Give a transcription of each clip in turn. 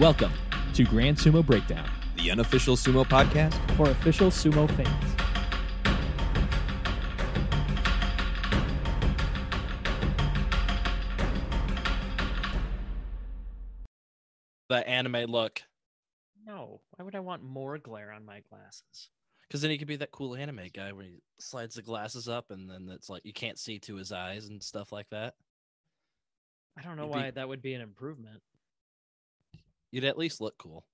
Welcome to Grand Sumo Breakdown, the unofficial sumo podcast for official sumo fans. The anime look. No, why would I want more glare on my glasses? Because then he could be that cool anime guy where he slides the glasses up and then it's like you can't see to his eyes and stuff like that. I don't know why that would be an improvement. You'd at least look cool.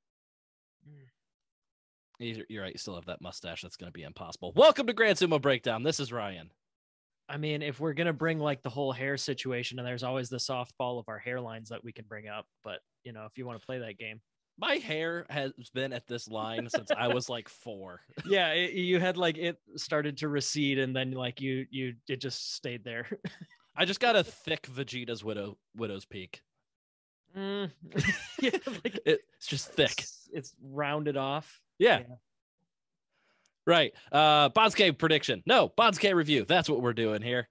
You're right. You still have that mustache. That's going to be impossible. Welcome to Grand Sumo Breakdown. This is Ryan. I mean, if we're going to bring like the whole hair situation, and there's always the softball of our hairlines that we can bring up. But, you know, if you want to play that game. My hair has been at this line since I was like 4. Yeah, you had like it started to recede and then like it just stayed there. I just got a thick Vegeta's widow's peak. Yeah, like, it's just thick. It's rounded off. Yeah. Right. Banzuke prediction. No, Banzuke review. That's what we're doing here.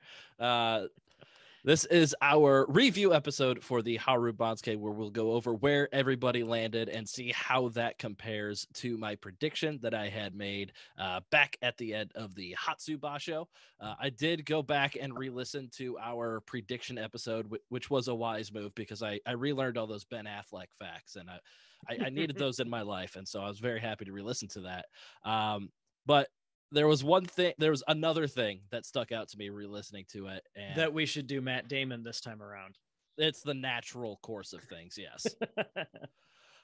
This is our review episode for the Haru Banzuke, where we'll go over where everybody landed and see how that compares to my prediction that I had made back at the end of the Hatsu Basho. I did go back and re-listen to our prediction episode, which was a wise move because I relearned all those Ben Affleck facts, and I needed those in my life, and so I was very happy to re-listen to that. But there was another thing that stuck out to me re-listening to it. And that we should do Matt Damon this time around. It's the natural course of things, yes.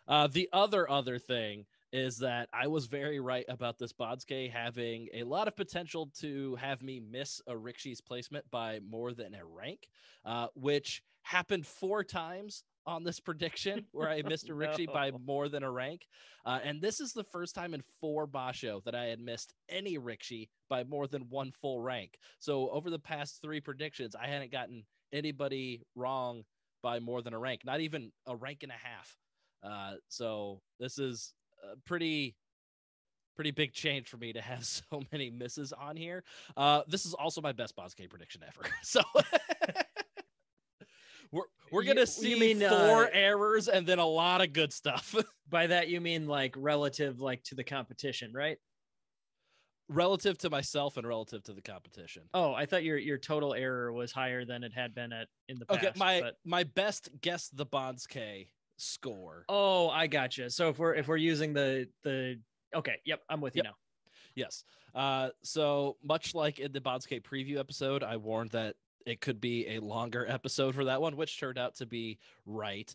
The other thing is that I was very right about this Banzuke having a lot of potential to have me miss a Rikishi's placement by more than a rank, which happened 4 times on this prediction where I missed a Rikishi by more than a rank. And this is the first time in 4 Basho that I had missed any Rikishi by more than 1 full rank. So over the past 3 predictions, I hadn't gotten anybody wrong by more than a rank, not even a rank and a half. So this is a pretty big change for me to have so many misses on here. This is also my best Banzuke prediction ever. So we're gonna see 4 errors and then a lot of good stuff. By that you mean like relative, like to the competition, right? Relative to myself and relative to the competition. Oh, I thought your total error was higher than it had been in the past. Okay, my best guess the Banzuke score. Oh, I gotcha. So if we're using the okay, yep, I'm with you now. Yes. So much like in the Banzuke preview episode, I warned that it could be a longer episode for that one, which turned out to be right.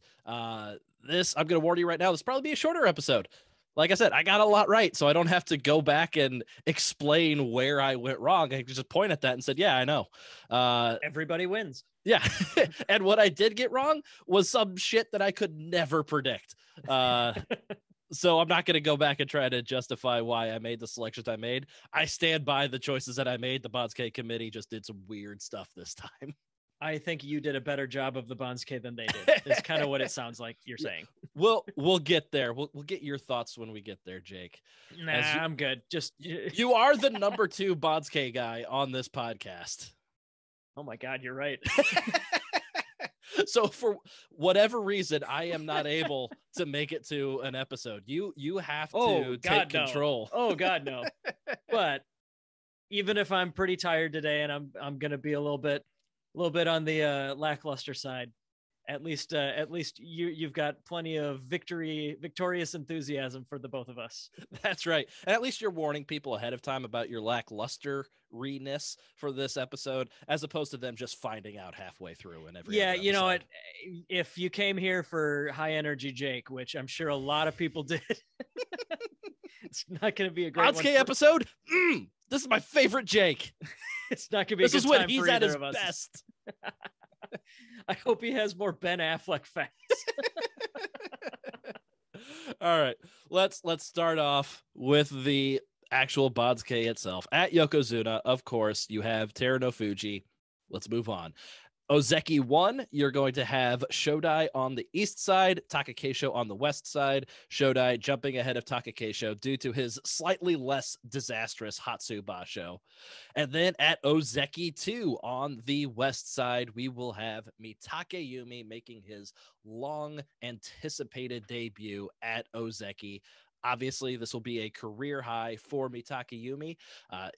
This, I'm going to warn you right now, this will probably be a shorter episode. Like I said, I got a lot right, so I don't have to go back and explain where I went wrong. I just point at that and said, yeah, I know. Everybody wins. Yeah. And what I did get wrong was some shit that I could never predict. So I'm not going to go back and try to justify why I made the selections I made. I stand by the choices that I made. The Banzuke committee just did some weird stuff this time. I think you did a better job of the Banzuke than they did. It's kind of what it sounds like you're saying. We'll get there. We'll get your thoughts when we get there, Jake. Nah, I'm good. Just you are the number 2 Banzuke guy on this podcast. Oh my God, you're right. So for whatever reason, I am not able to make it to an episode. You have to take control. Oh God, no. But even if I'm pretty tired today and I'm going to be a little bit on the lackluster side, at least you've got plenty of victorious enthusiasm for the both of us. That's right. And at least you're warning people ahead of time about your lackluster-ness for this episode, as opposed to them just finding out halfway through. And every you know what? If you came here for high energy Jake, which I'm sure a lot of people did, it's not going to be a great Banzuke episode. This is my favorite Jake. It's not going to be. This is when he's at his best. I hope he has more Ben Affleck facts. All right, let's start off with the actual Banzuke itself. At Yokozuna, of course, you have Terunofuji. Let's move on. Ozeki 1, you're going to have Shodai on the east side, Takakeisho on the west side. Shodai jumping ahead of Takakeisho due to his slightly less disastrous Hatsu Basho. And then at Ozeki 2 on the west side, we will have Mitake Yumi making his long anticipated debut at Ozeki. Obviously, this will be a career high for Mitake Yumi.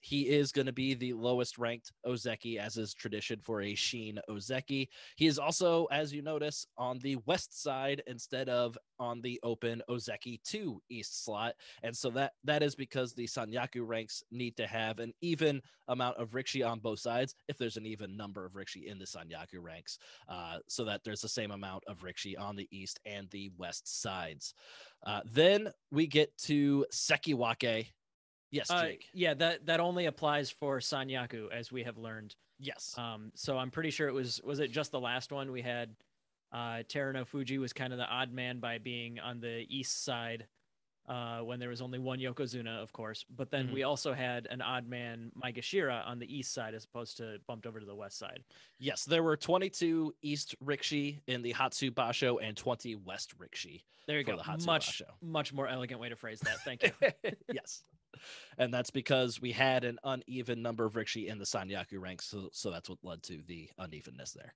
He is going to be the lowest ranked Ozeki, as is tradition for a Sheen Ozeki. He is also, as you notice, on the west side instead of on the open Ozeki 2 east slot. And so that is because the Sanyaku ranks need to have an even amount of Rikishi on both sides, if there's an even number of Rikishi in the Sanyaku ranks, so that there's the same amount of Rikishi on the east and the west sides. Then we get to Sekiwake. Yes, Jake. Yeah, that only applies for Sanyaku, as we have learned. Yes. So I'm pretty sure it was it just the last one we had. Terano Fuji was kind of the odd man by being on the east side when there was only one Yokozuna, of course. But then we also had an odd man, Maigashira, on the east side as opposed to bumped over to the west side. Yes, there were 22 East Rikishi in the Hatsu Basho and 20 West Rikishi. There you go. Much more elegant way to phrase that. Thank you. Yes. And that's because we had an uneven number of Rikishi in the Sanyaku ranks. So that's what led to the unevenness there.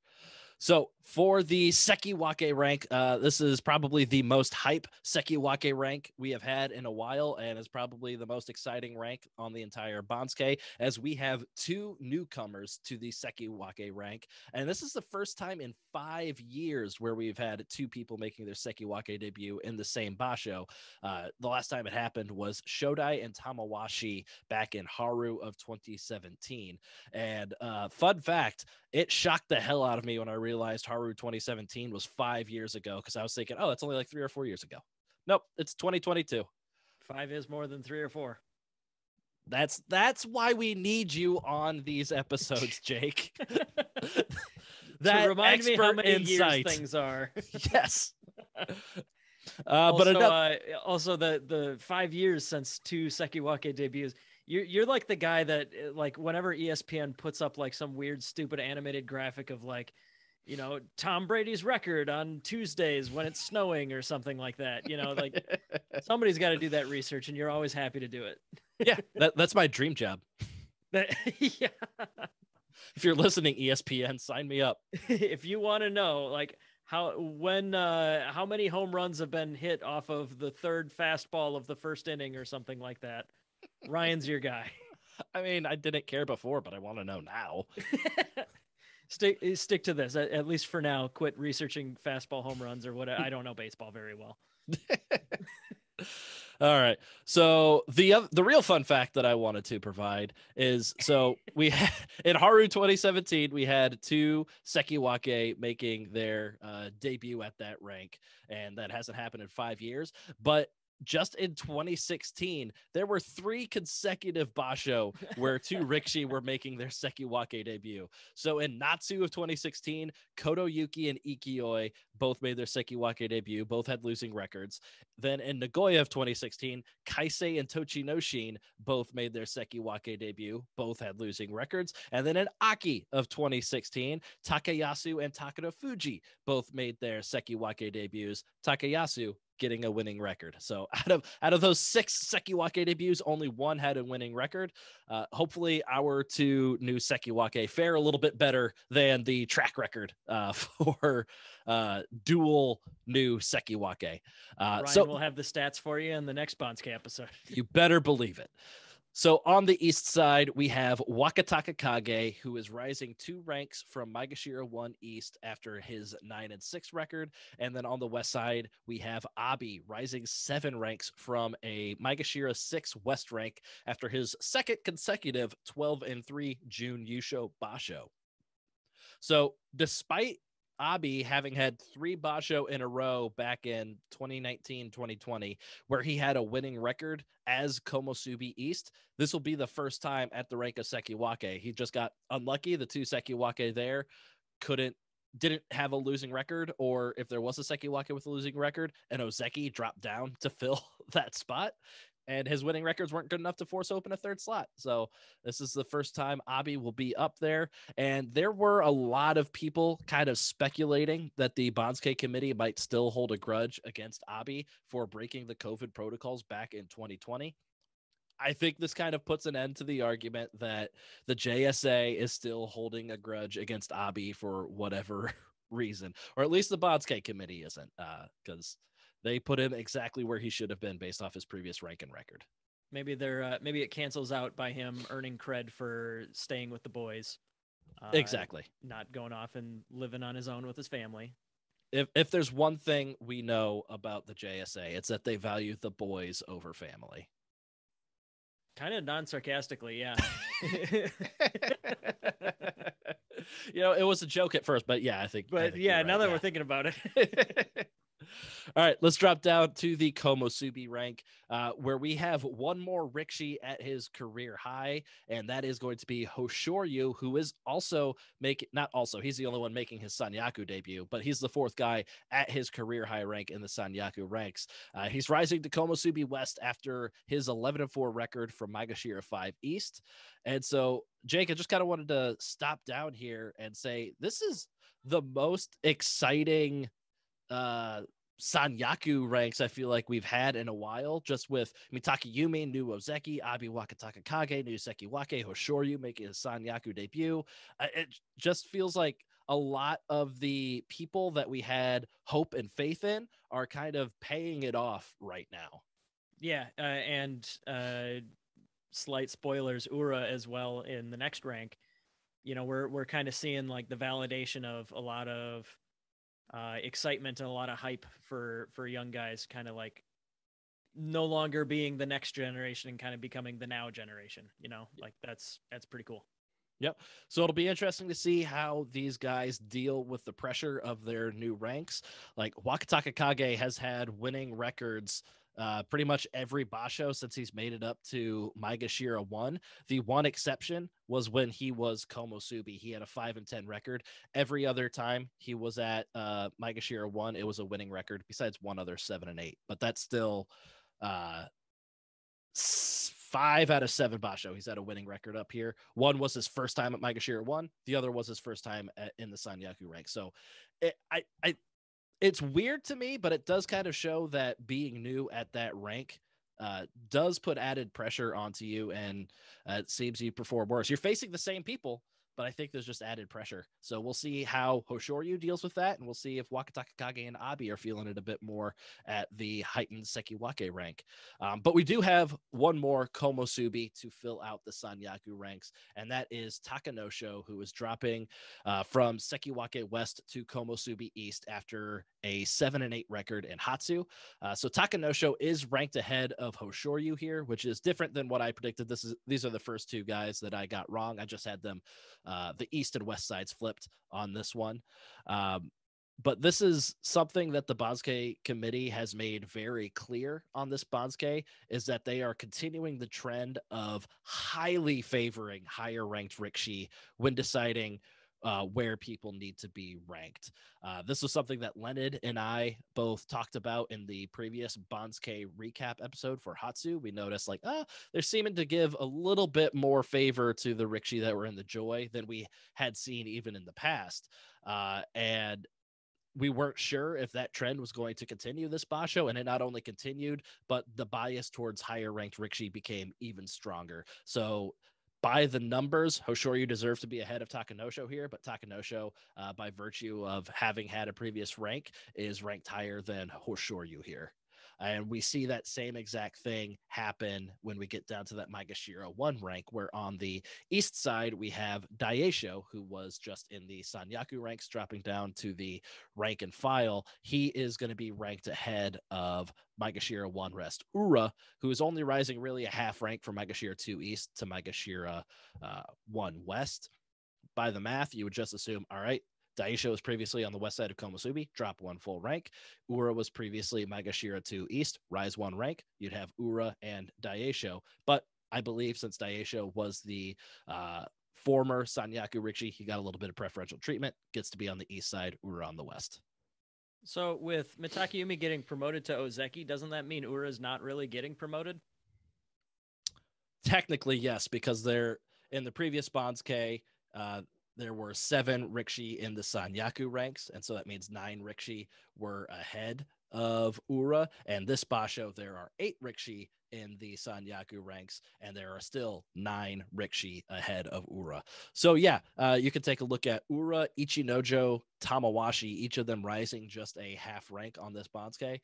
So for the Sekiwake rank, this is probably the most hype Sekiwake rank we have had in a while, and is probably the most exciting rank on the entire Banzuke, as we have two newcomers to the Sekiwake rank. And this is the first time in 5 years where we've had two people making their Sekiwake debut in the same Basho. The last time it happened was Shodai and Tamawashi back in Haru of 2017. And fun fact, it shocked the hell out of me when I realized Haru 2017 was 5 years ago, because I was thinking, oh, that's only like 3 or 4 years ago. Nope, it's 2022. 5 is more than 3 or 4. That's why we need you on these episodes, Jake. To remind me how many insight. years things are. Yes. Also the 5 years since 2 Sekiwake debuts. You're like the guy that, like, whenever ESPN puts up like some weird stupid animated graphic of like, you know, Tom Brady's record on Tuesdays when it's snowing or something like that, you know, like somebody's got to do that research, and you're always happy to do it. Yeah, that's my dream job. Yeah. If you're listening, ESPN, sign me up. If you want to know, like, how many home runs have been hit off of the third fastball of the first inning or something like that, Ryan's your guy. I mean, I didn't care before, but I want to know now. Stick to this, at least for now. Quit researching fastball home runs or what. I don't know baseball very well. All right. So the real fun fact that I wanted to provide is, so we had in Haru 2017, we had two Sekiwake making their debut at that rank, and that hasn't happened in 5 years. But just in 2016, there were 3 consecutive Basho where 2 Rikishi were making their Sekiwake debut. So in Natsu of 2016, Kotoyuki and Ikiyoi both made their Sekiwake debut. Both had losing records. Then in Nagoya of 2016, Kaisei and Tochinoshin both made their Sekiwake debut. Both had losing records. And then in Aki of 2016, Takayasu and Takada Fuji both made their Sekiwake debuts. Takayasu getting a winning record. So out of those 6 Sekiwake debuts, only 1 had a winning record. Hopefully our 2 new Sekiwake fare a little bit better than the track record for dual new Sekiwake. Ryan will have the stats for you in the next Banzuke episode. You better believe it. So on the east side, we have Wakataka Kage, who is rising 2 ranks from Maigashira 1 East after his 9-6 record. And then on the west side, we have Abi rising 7 ranks from a Maigashira 6 West rank after his second consecutive 12-3 June Yusho Basho. So despite Abi having had 3 Basho in a row back in 2019, 2020, where he had a winning record as Komosubi East, this will be the first time at the rank of Sekiwake. He just got unlucky. The 2 Sekiwake there didn't have a losing record, or if there was a Sekiwake with a losing record, an Ozeki dropped down to fill that spot. and his winning records weren't good enough to force open a third slot. So this is the first time Abi will be up there. And there were a lot of people kind of speculating that the Banzuke committee might still hold a grudge against Abi for breaking the COVID protocols back in 2020. I think this kind of puts an end to the argument that the JSA is still holding a grudge against Abi for whatever reason, or at least the Banzuke committee isn't, because they put him exactly where he should have been based off his previous rank and record. Maybe maybe it cancels out by him earning cred for staying with the boys. Exactly. Not going off and living on his own with his family. If there's one thing we know about the JSA, it's that they value the boys over family. Kind of non-sarcastically, yeah. It was a joke at first, but yeah, I think. But yeah, now that we're thinking about it. All right, let's drop down to the Komosubi rank, where we have one more Rikishi at his career high, and that is going to be Hoshoryu, who is also he's the only one making his Sanyaku debut, but he's the fourth guy at his career high rank in the Sanyaku ranks. He's rising to Komosubi West after his 11-4 record from Maigashira 5 East. And so, Jake, I just kind of wanted to stop down here and say this is the most exciting Sanyaku ranks I feel like we've had in a while, just with Takayumi, new Ozeki, Abi Wakataka Kage, new Sekiwake, Hoshoryu making his Sanyaku debut. It just feels like a lot of the people that we had hope and faith in are kind of paying it off right now. Yeah, and slight spoilers, Ura as well in the next rank. We're kind of seeing like the validation of a lot of excitement and a lot of hype for young guys, kind of like no longer being the next generation and kind of becoming the now generation. Like that's pretty cool. Yep. So it'll be interesting to see how these guys deal with the pressure of their new ranks. Like Wakataka Kage has had winning records pretty much every basho since he's made it up to Maigashira 1. The one exception was when he was Komosubi. He had a 5-10 record. Every other time he was at Maigashira 1, it was a winning record, besides one other 7-8. But that's still 5 out of 7 basho. He's had a winning record up here. One was his first time at Maigashira 1. The other was his first time in the Sanyaku rank. So it's weird to me, but it does kind of show that being new at that rank does put added pressure onto you, and it seems you perform worse. You're facing the same people, but I think there's just added pressure. So we'll see how Hoshoryu deals with that, and we'll see if Wakataka Kage and Abi are feeling it a bit more at the heightened Sekiwake rank. But we do have one more Komosubi to fill out the Sanyaku ranks, and that is Takanosho, who is dropping from Sekiwake West to Komosubi East after a 7-8 record in Hatsu. So Takanosho is ranked ahead of Hoshoryu here, which is different than what I predicted. These are the first two guys that I got wrong. I just had them the east and west sides flipped on this one. But this is something that the Banzuke committee has made very clear on this Banzuke, is that they are continuing the trend of highly favoring higher ranked Rikishi when deciding where people need to be ranked. This was something that Leonard and I both talked about in the previous Banzuke recap episode for Hatsu. We noticed they're seeming to give a little bit more favor to the Rikishi that were in the Joy than we had seen even in the past. And we weren't sure if that trend was going to continue this basho, and it not only continued, but the bias towards higher ranked Rikishi became even stronger. So by the numbers, Hoshoryu deserves to be ahead of Takanosho here, but Takanosho, by virtue of having had a previous rank, is ranked higher than Hoshoryu here. And we see that same exact thing happen when we get down to that Maigashira 1 rank, where on the east side, we have Daisho, who was just in the Sanyaku ranks, dropping down to the rank and file. He is going to be ranked ahead of Maigashira 1 rest Ura, who is only rising really a half rank from Maigashira 2 East to Maigashira 1 West. By the math, you would just assume, all right, Daisho was previously on the west side of Komosubi, drop 1 full rank. Ura was previously Maigashira 2 East, rise 1 rank. You'd have Ura and Daisho. But I believe since Daisho was the former Sanyaku Rikishi, he got a little bit of preferential treatment, gets to be on the east side, Ura on the west. So with Takayumi getting promoted to Ozeki, doesn't that mean Ura's not really getting promoted? technically, yes, because they're in the previous Banzuke, there were 7 Rikishi in the Sanyaku ranks, and so that means 9 Rikishi were ahead of Ura. And this Basho, there are 8 Rikishi in the Sanyaku ranks, and there are still 9 Rikishi ahead of Ura. So yeah, you can take a look at Ura, Ichinojo, Tamawashi, each of them rising just a half rank on this Banzuke.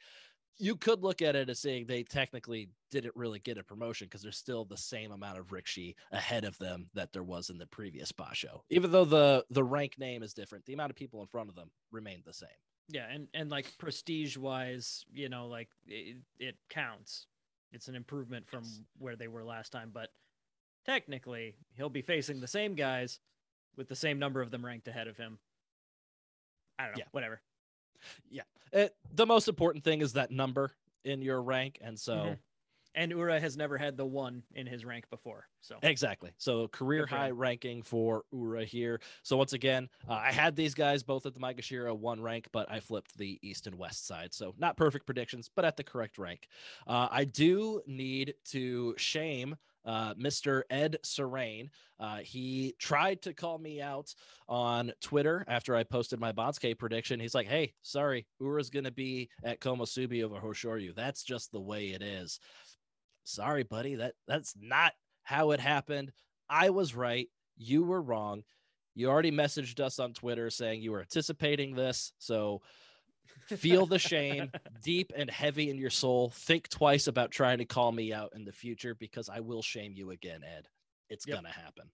You could look at it as saying they technically didn't really get a promotion because there's still the same amount of Rikishi ahead of them that there was in the previous Basho. Even though the rank name is different, the amount of people in front of them remained the same. Yeah, and like prestige wise, like it counts. It's an improvement from where they were last time, but technically he'll be facing the same guys with the same number of them ranked ahead of him. I don't know, whatever. Yeah. The most important thing is that number in your rank. And so, and Ura has never had the 1 in his rank before. So exactly. So career high ranking for Ura here. So once again, I had these guys both at the Maigashira 1 rank, but I flipped the east and west side. So not perfect predictions, but at the correct rank. I do need to shame Mr. Ed Serene. He tried to call me out on Twitter after I posted my Banzuke prediction. He's like, hey, sorry, Ura's going to be at Komusubi over Hoshoryu. That's just the way it is. Sorry, buddy. That's not how it happened. I was right. You were wrong. You already messaged us on Twitter saying you were anticipating this. So feel the shame deep and heavy in your soul. Think twice about trying to call me out in the future because I will shame you again, Ed. It's going to happen.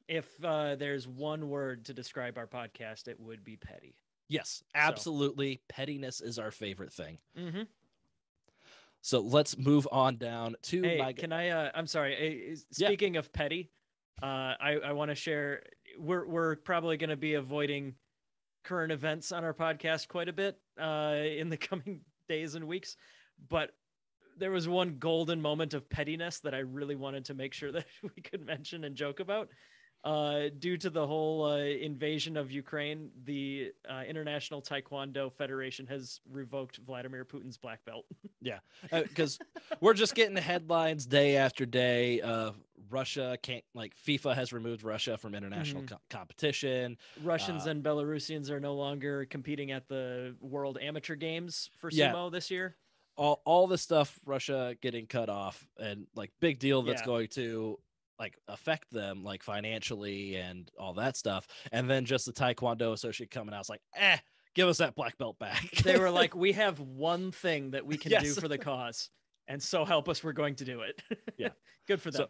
If there's one word to describe our podcast, it would be petty. Yes, absolutely. So. Pettiness is our favorite thing. Mm-hmm. So let's move on down to can I I'm sorry. Speaking of petty, I want to share we're probably going to be avoiding current events on our podcast quite a bit in the coming days and weeks, but there was one golden moment of pettiness that I really wanted to make sure that we could mention and joke about. Due to the whole invasion of Ukraine, the International Taekwondo Federation has revoked Vladimir Putin's black belt. Yeah, because we're just getting headlines day after day. Russia can't, FIFA has removed Russia from international competition. Russians and Belarusians are no longer competing at the World Amateur Games for sumo this year. All the stuff, Russia getting cut off, and big deal that's going to affect them financially and all that stuff. And then just the Taekwondo Associate coming out, it's like, give us that black belt back. They were like, we have one thing that we can do for the cause, and so help us, we're going to do it. Yeah. Good for them.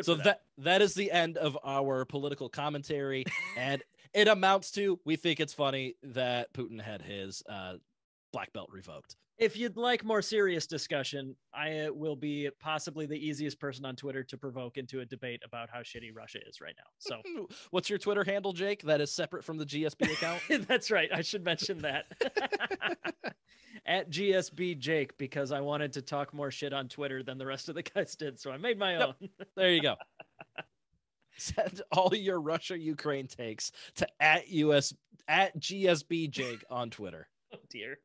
So that is the end of our political commentary. And it amounts to, we think it's funny that Putin had his black belt revoked. If you'd like more serious discussion, I will be possibly the easiest person on Twitter to provoke into a debate about how shitty Russia is right now. So what's your Twitter handle, Jake? That is separate from the GSB account? That's right. I should mention that. At GSB Jake, because I wanted to talk more shit on Twitter than the rest of the guys did. So I made my own. There you go. Send all your Russia-Ukraine takes to at GSB Jake on Twitter. Oh, dear.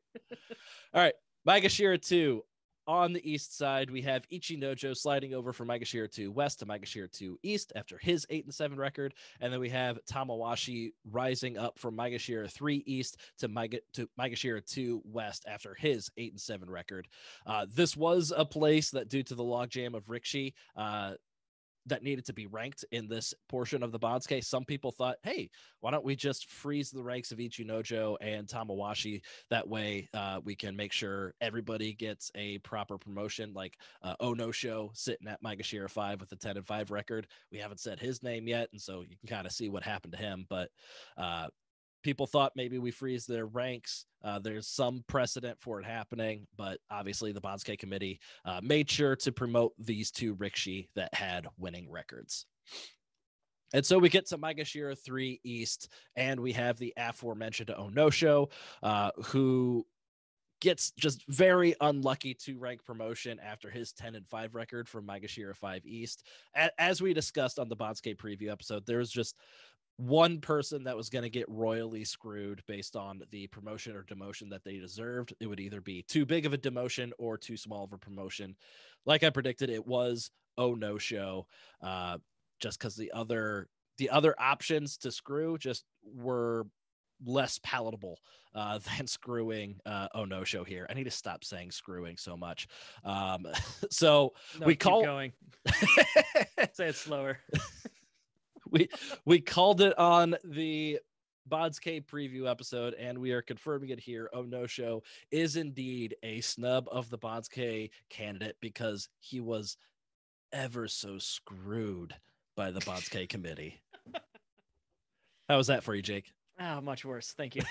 All right. Maigashira 2. On the east side, we have Ichi Nojo sliding over from Maigashira 2 west to Maigashira 2 east after his 8-7 record. And then we have Tamawashi rising up from Maigashira 3 east to Maigashira 2 west after his 8-7 record. This was a place that, due to the logjam of Rikishi, that needed to be ranked in this portion of the Banzuke. Some people thought, hey, why don't we just freeze the ranks of Ichi Nojo and Tamawashi? That way we can make sure everybody gets a proper promotion, like Onosho sitting at Maigashira 5 with a 10-5 record. We haven't said his name yet, and so you can kind of see what happened to him. But people thought maybe we freeze their ranks. There's some precedent for it happening, but obviously the Banzuke committee made sure to promote these 2 Rikishi that had winning records. And so we get to Maigashira 3 East, and we have the aforementioned Onosho, who gets just very unlucky to rank promotion after his 10-5 record from Maigashira 5 East. As we discussed on the Banzuke preview episode, there's just one person that was going to get royally screwed based on the promotion or demotion that they deserved. It would either be too big of a demotion or too small of a promotion. Like I predicted, it was Oh No Show, just because the other options to screw just were less palatable than screwing Oh No Show here. I need to stop saying screwing so much. So No, we keep call going. Say it slower. we called it on the Banzuke preview episode, and we are confirming it here. Oh No Show is indeed a snub of the Banzuke candidate because he was ever so screwed by the Banzuke committee. How was that for you, Jake? Oh, much worse. Thank you.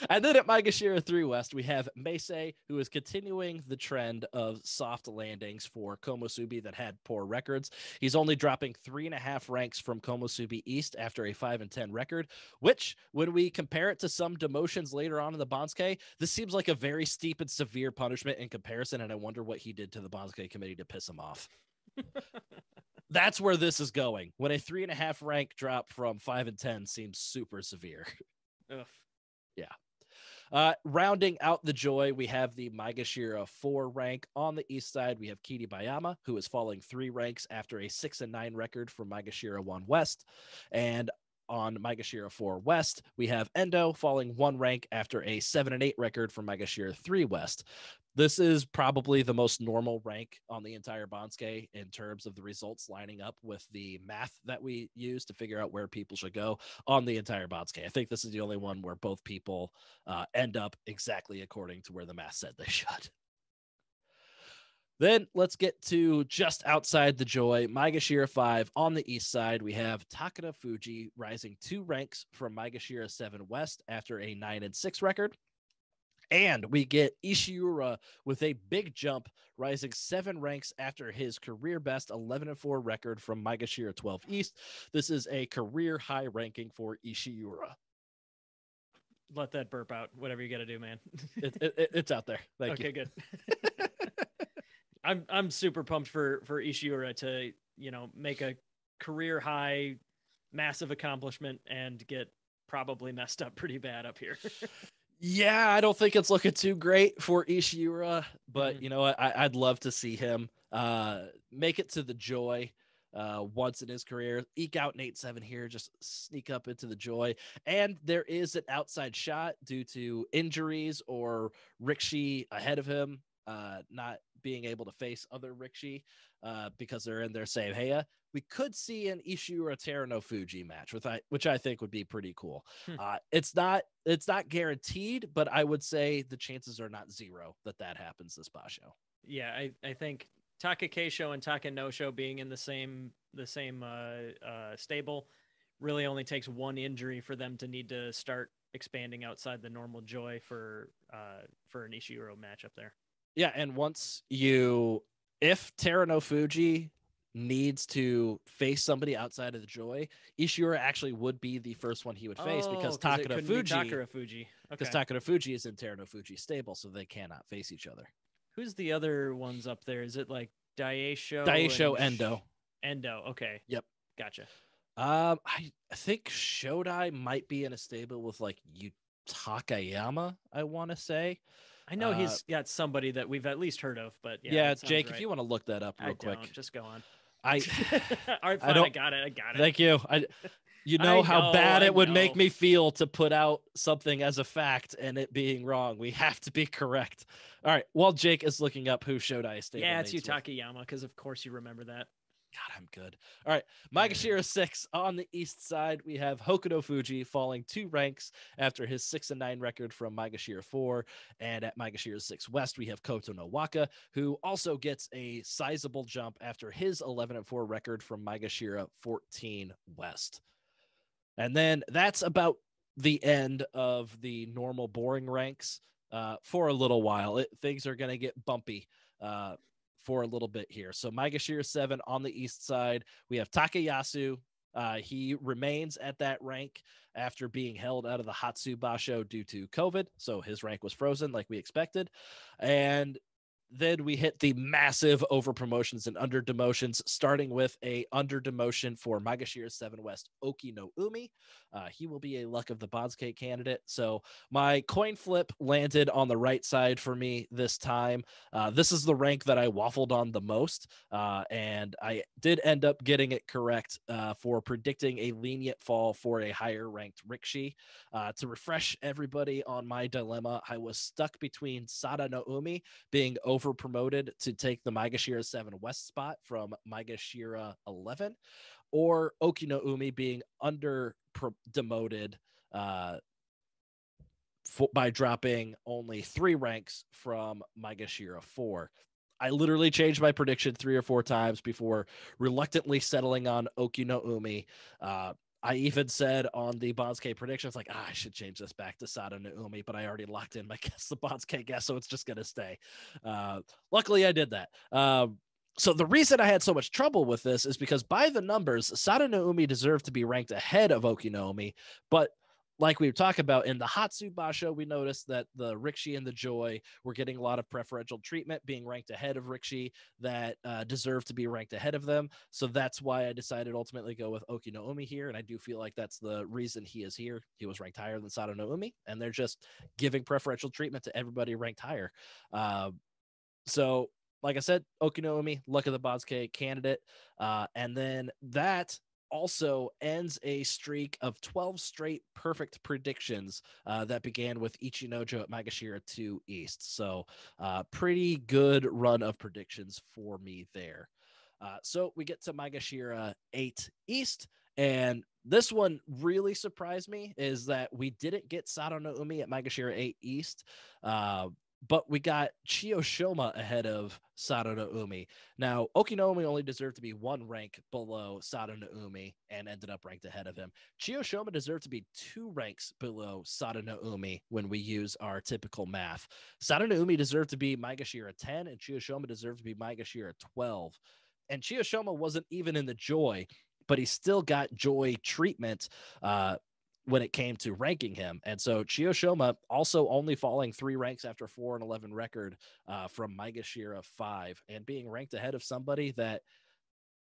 And then at Maigashira 3 West, we have Meisei, who is continuing the trend of soft landings for Komusubi that had poor records. He's only dropping 3.5 ranks from Komusubi East after a 5-10 record, which, when we compare it to some demotions later on in the Banzuke, this seems like a very steep and severe punishment in comparison, and I wonder what he did to the Banzuke committee to piss him off. That's where this is going. When a 3.5 rank drop from 5-10 seems super severe. Ugh. Yeah. Rounding out the joy, we have the Maigashira 4 rank. On the east side, we have Kiribayama, who is falling 3 ranks after a 6-9 record from Maigashira 1 West. And on Maigashira 4 West, we have Endo falling 1 rank after a 7-8 record from Maigashira 3 West. This is probably the most normal rank on the entire Banzuke in terms of the results lining up with the math that we use to figure out where people should go on the entire Banzuke. I think this is the only one where both people end up exactly according to where the math said they should. Then let's get to just outside the joy, Maigashira 5 on the east side. We have Takada Fuji rising 2 ranks from Maigashira 7 West after a 9-6 record. And we get Ishiura with a big jump, rising 7 ranks after his career best 11-4 record from Maigashira 12 East. This is a career high ranking for Ishiura. Let that burp out. Whatever you got to do, man. It's out there. Thank you. Okay, good. I'm super pumped for Ishiura to, make a career high, massive accomplishment and get probably messed up pretty bad up here. Yeah, I don't think it's looking too great for Ishiura, but you know what? I'd love to see him make it to the joy once in his career, eke out an 8-7 here, just sneak up into the joy. And there is an outside shot due to injuries or Rikishi ahead of him not being able to face other Rikishi because they're in their same Heya. We could see an Ishiura Terano Fuji match, which I think would be pretty cool. It's not guaranteed, but I would say the chances are not zero that happens this Basho. Yeah, I think Taka Keisho and Taka No Show being in the same stable really only takes one injury for them to need to start expanding outside the normal joy for an Ishiura matchup there. Yeah, and if Terano Fuji needs to face somebody outside of the joy, Ishiura actually would be the first one he would face because Takada Fuji. Because Takada Fuji is in Terano Fuji's stable, so they cannot face each other. Who's the other ones up there? Is it like Daisho? Daisho Endo. Endo. Okay. Yep. Gotcha. I think Shodai might be in a stable with like Takayama, I want to say. I know he's got somebody that we've at least heard of, but yeah, Jake, right. If you want to look that up real quick. Just go on. All right, fine, I got it. Thank you. You know how bad it would make me feel to put out something as a fact and it being wrong. We have to be correct. All right. While Jake is looking up who Shodai is stable. Yeah, it's Takayama, because of course you remember that. God, I'm good. All right. Maigashira 6 on the east side. We have Hokuto Fuji falling 2 ranks after his 6-9 record from Maigashira 4. And at Maigashira 6 West, we have Koto no Waka, who also gets a sizable jump after his 11-4 record from Maigashira 14 West. And then that's about the end of the normal boring ranks for a little while. Things are going to get bumpy for a little bit here. So Maigashira 7 on the east side, we have Takayasu. He remains at that rank after being held out of the Hatsu Basho due to COVID. So his rank was frozen like we expected. And then we hit the massive over promotions and under demotions, starting with a under demotion for Maigashira 7 West Oki no Umi. He will be a Luck of the Banzuke candidate. So my coin flip landed on the right side for me this time. This is the rank that I waffled on the most, and I did end up getting it correct for predicting a lenient fall for a higher ranked Rikishi. To refresh everybody on my dilemma, I was stuck between Sada no Umi being over promoted to take the Maigashira 7 West spot from Maigashira 11, or Oki no Umi being under demoted by dropping only 3 ranks from Maigashira 4. I literally changed my prediction 3 or 4 times before reluctantly settling on Oki no Umi. I even said on the Banzuke predictions, like, I should change this back to Sada no Umi, but I already locked in my guess, the Banzuke guess, so it's just going to stay. Luckily, I did that. So the reason I had so much trouble with this is because by the numbers, Sada no Umi deserved to be ranked ahead of Oki no Umi, but like we were talking about in the Hatsu Basho, we noticed that the Rikishi and the Joy were getting a lot of preferential treatment, being ranked ahead of Rikishi that deserved to be ranked ahead of them. So that's why I decided ultimately go with Oki no Umi here. And I do feel like that's the reason he is here. He was ranked higher than Sada no Umi, and they're just giving preferential treatment to everybody ranked higher. So like I said, Oki no Umi, Luck of the Banzuke candidate. And then that also ends a streak of 12 straight perfect predictions that began with Ichi Nojo at Maigashira 2 East. So pretty good run of predictions for me there. So we get to Maigashira 8 East, and this one really surprised me is that we didn't get Sada no Umi at Maigashira 8 East, but we got Chiyoshoma ahead of Sada no Umi. Now, Oki no Umi only deserved to be 1 rank below Sada no Umi and ended up ranked ahead of him. Chiyoshoma deserved to be 2 ranks below Sada no Umi when we use our typical math. Sada no Umi deserved to be Maigashira 10, and Chiyoshoma deserved to be Maigashira 12. And Chiyoshoma wasn't even in the Joy, but he still got Joy treatment when it came to ranking him. And so Chiyoshoma also only falling 3 ranks after 4-11 record from Maigashira 5 and being ranked ahead of somebody that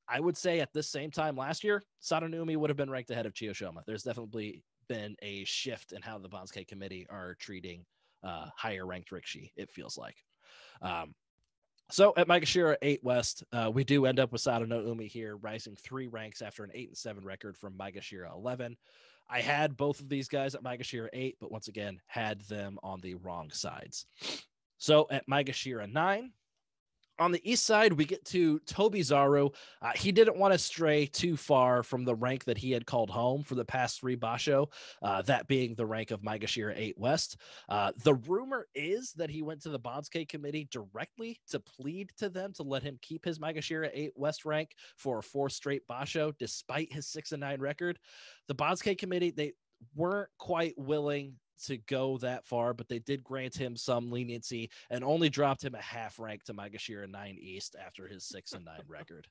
I would say at this same time last year, Sada no Umi would have been ranked ahead of Chiyoshoma. There's definitely been a shift in how the Banzuke committee are treating higher ranked Rikishi, it feels like. So at Maigashira 8 West, we do end up with Sada no Umi here, rising 3 ranks after an 8-7 record from Maigashira 11. I had both of these guys at Maigashira 8, but once again, had them on the wrong sides. So at Maigashira 9, on the east side, we get to Tobizaru. He didn't want to stray too far from the rank that he had called home for the past 3 basho, that being the rank of Maigashira 8 West. The rumor is that he went to the Banzuke committee directly to plead to them to let him keep his Maigashira 8 West rank for 4 straight basho, despite his 6-9 record. The Banzuke committee, they weren't quite willing to go that far, but they did grant him some leniency and only dropped him a half rank to Maigashira 9 East after his 6-9 record.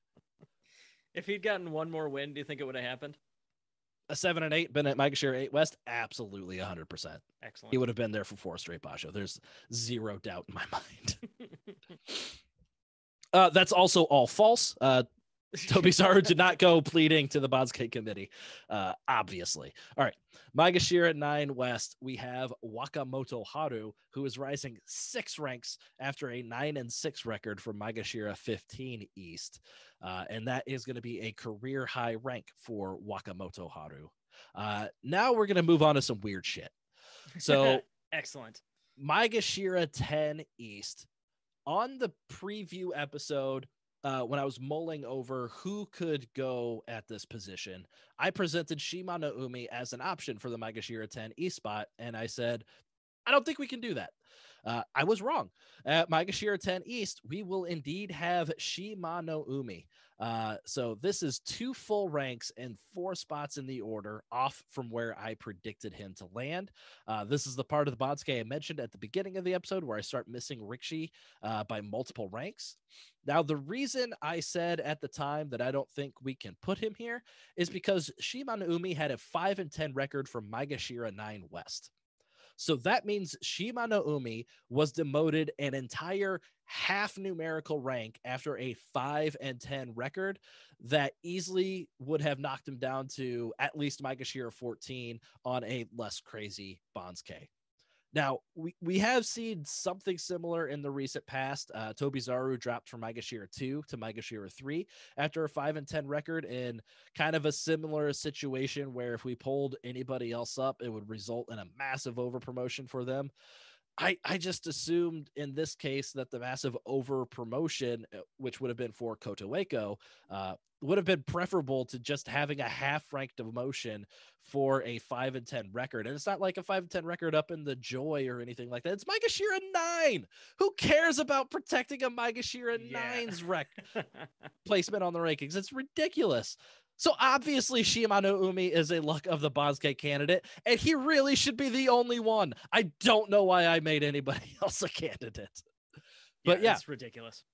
If he'd gotten 1 more win, do you think it would have happened? A 7-8 been at Maigashira 8 West? Absolutely 100%. Excellent. He would have been there for 4 straight basho. There's zero doubt in my mind. That's also all false. Tobizaru did not go pleading to the Banzuke committee, obviously. All right, Maigashira 9 West, we have Wakamoto Haru, who is rising 6 ranks after a 9-6 record from Maigashira 15 East. And that is going to be a career high rank for Wakamoto Haru. Now we're going to move on to some weird shit. So excellent. Maigashira 10 East. On the preview episode, when I was mulling over who could go at this position, I presented Shima no Umi as an option for the Maigashira 10 East spot, and I said, I don't think we can do that. I was wrong. At Maigashira 10 East, we will indeed have Shima no Umi. So this is 2 full ranks and 4 spots in the order off from where I predicted him to land. This is the part of the Banzuke I mentioned at the beginning of the episode where I start missing Rikishi by multiple ranks. Now, the reason I said at the time that I don't think we can put him here is because Shima no Umi had a 5-10 record from Maigashira 9 West. So that means Shima no Umi was demoted an entire half numerical rank after a 5-10 record that easily would have knocked him down to at least Maigashira 14 on a less crazy Banzuke. Now, we have seen something similar in the recent past. Tobizaru dropped from Maigashira 2 to Maigashira 3 after a 5-10 record in kind of a similar situation where if we pulled anybody else up, it would result in a massive over promotion for them. I just assumed in this case that the massive over promotion, which would have been for Kotoeko, would have been preferable to just having a half ranked demotion for a 5-10 record. And it's not like a 5-10 record up in the joy or anything like that. It's Maigashira 9. Who cares about protecting a Maigashira 9's placement on the rankings? It's ridiculous. So obviously Shima no Umi is a luck of the Banzuke candidate, and he really should be the only one. I don't know why I made anybody else a candidate. But yeah, it's ridiculous.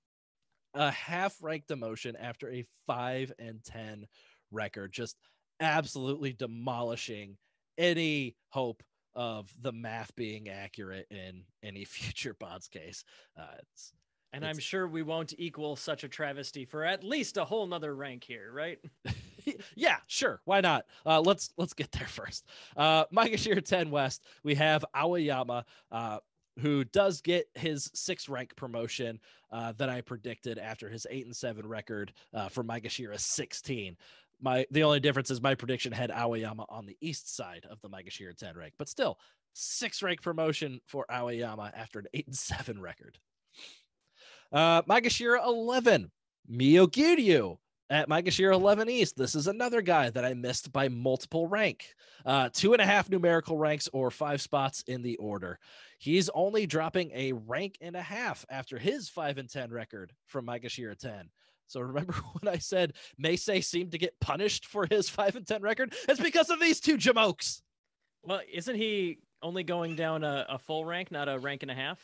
A half-ranked demotion after a 5-10 record, just absolutely demolishing any hope of the math being accurate in any future Banzuke. And I'm sure we won't equal such a travesty for at least a whole nother rank here, right? Yeah, sure. Why not? Let's get there first. Maigashira 10 West, we have Aoyama, who does get his 6th rank promotion that I predicted after his 8-7 record for Maigashira 16. The only difference is my prediction had Aoyama on the east side of the Maigashira 10 rank, but still 6th rank promotion for Aoyama after an 8-7 record. Maigashira 11, Miyogiryu at Maigashira 11 East. This is another guy that I missed by multiple rank. 2.5 numerical ranks or 5 spots in the order. He's only dropping a rank and a half after his 5-10 record from Maigashira 10. So remember when I said Meisei seemed to get punished for his 5-10 record? It's because of these two jamokes. Well, isn't he only going down a full rank, not a rank and a half?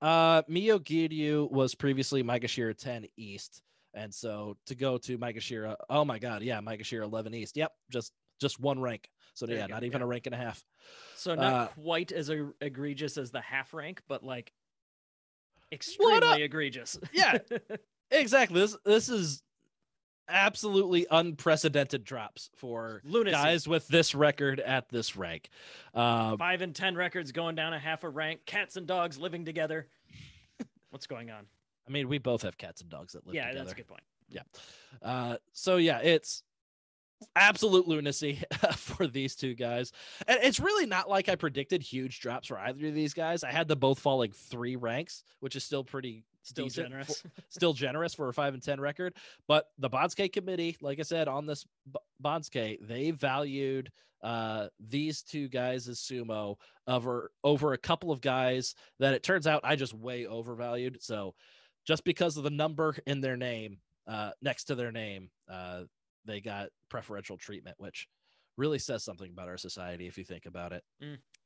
Miyogiryu was previously Maigashira 10 East. And so to go to Maigashira, oh my God, yeah, Maigashira 11 East. Yep, just one rank. So yeah, not even a rank and a half. So not quite as egregious as the half rank, but like extremely egregious. Yeah, exactly. This is absolutely unprecedented drops for lunacy. Guys with this record at this rank. 5-10 records going down a half a rank. Cats and dogs living together. What's going on? I mean, we both have cats and dogs that live together. Yeah, that's a good point. Yeah. So yeah, it's absolute lunacy for these two guys. And it's really not like I predicted huge drops for either of these guys. I had them both falling 3 ranks, which is still pretty generous. Still generous for a 5-10 record. But the Banzuke committee, like I said, on this Banzuke, they valued these two guys as sumo over a couple of guys that it turns out I just way overvalued. So just because of the number in their name, next to their name, they got preferential treatment, which really says something about our society if you think about it.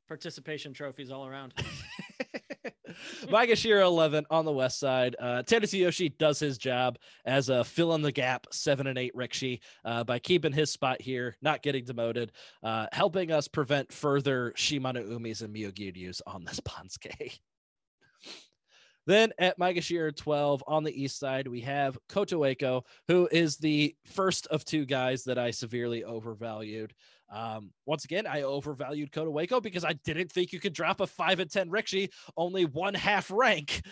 Participation trophies all around. Maigashira 11 on the west side. Tsuyoshi does his job as a fill-in-the-gap 7 and 8 Rikishi by keeping his spot here, not getting demoted, helping us prevent further Shima no Umis and Miyogiryus on this Banzuke. Then at Maigashira 12 on the east side, we have Kotoeko, who is the first of two guys that I severely overvalued. Once again, I overvalued Kotoeko because I didn't think you could drop a 5-10 Rikishi, only 1/2 rank.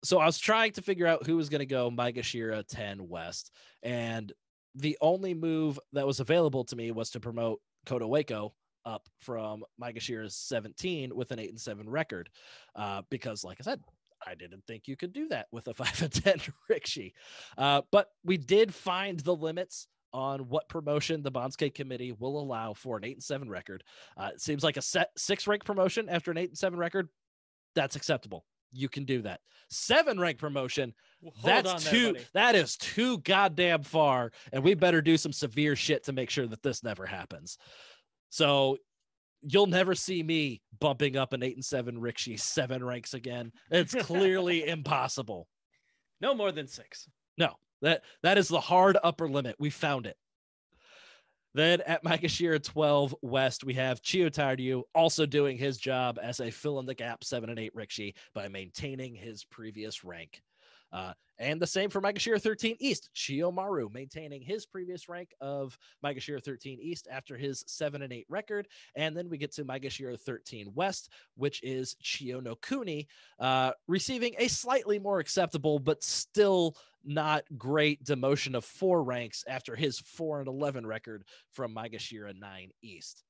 So I was trying to figure out who was going to go Maigashira 10 West. And the only move that was available to me was to promote Kotoeko up from Maigashira's 17 with an 8-7 record. Because like I said, I didn't think you could do that with a 5-10 Rikishi. But we did find the limits on what promotion the Banzuke committee will allow for an 8-7 record. It seems like a 6 rank promotion after an 8-7 record. That's acceptable. You can do that. 7 rank promotion. That is too goddamn far. And we better do some severe shit to make sure that this never happens. So you'll never see me bumping up an 8-7 Rikishi 7 ranks again. It's clearly impossible. No more than 6. No, that is the hard upper limit. We found it. Then at Maigashira 12 West, we have Chiyotaryu also doing his job as a fill in the gap 7 and 8 Rikishi by maintaining his previous rank. And the same for Maigashira 13 East, Chiyomaru maintaining his previous rank of Maigashira 13 East after his 7 and 8 record. And then we get to Maigashira 13 West, which is Chiyo no Kuni, receiving a slightly more acceptable, but still not great demotion of 4 ranks after his 4 and 11 record from Maigashira 9 East.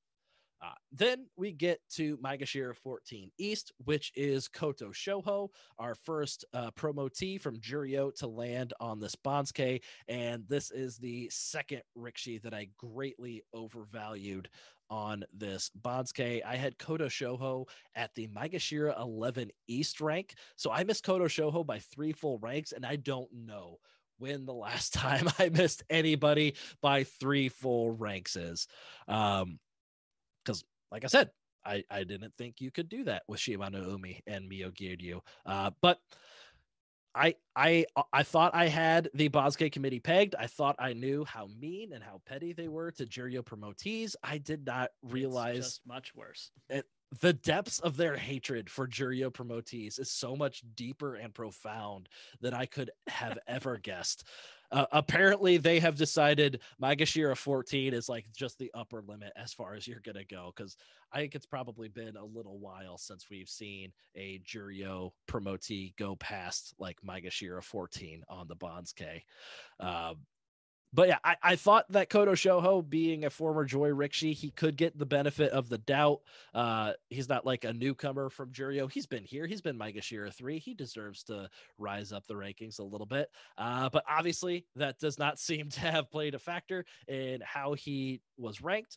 Then we get to Maigashira 14 East, which is Koto Shoho, our first promotee from Juryo to land on this Banzuke. And this is the second Rikishi that I greatly overvalued on this Banzuke. I had Koto Shoho at the Maigashira 11 East rank. So I missed Koto Shoho by 3 full ranks, and I don't know when the last time I missed anybody by 3 full ranks is. Because, like I said, I didn't think you could do that with Shima no Umi and Miyogiryu. But I thought I had the Banzuke committee pegged. I thought I knew how mean and how petty they were to Juryo promotees. I did not realize it's just much worse. The depths of their hatred for Juryo promotees is so much deeper and profound than I could have ever guessed. Apparently, they have decided Maigashira 14 is like just the upper limit as far as you're going to go, because I think it's probably been a little while since we've seen a Juryo promotee go past like Maigashira 14 on the Banzuke. But yeah, I thought that Koto Shoho, being a former Joy Rikishi, he could get the benefit of the doubt. He's not like a newcomer from Juryo. He's been here. He's been Maigashira 3. He deserves to rise up the rankings a little bit. But obviously, that does not seem to have played a factor in how he was ranked.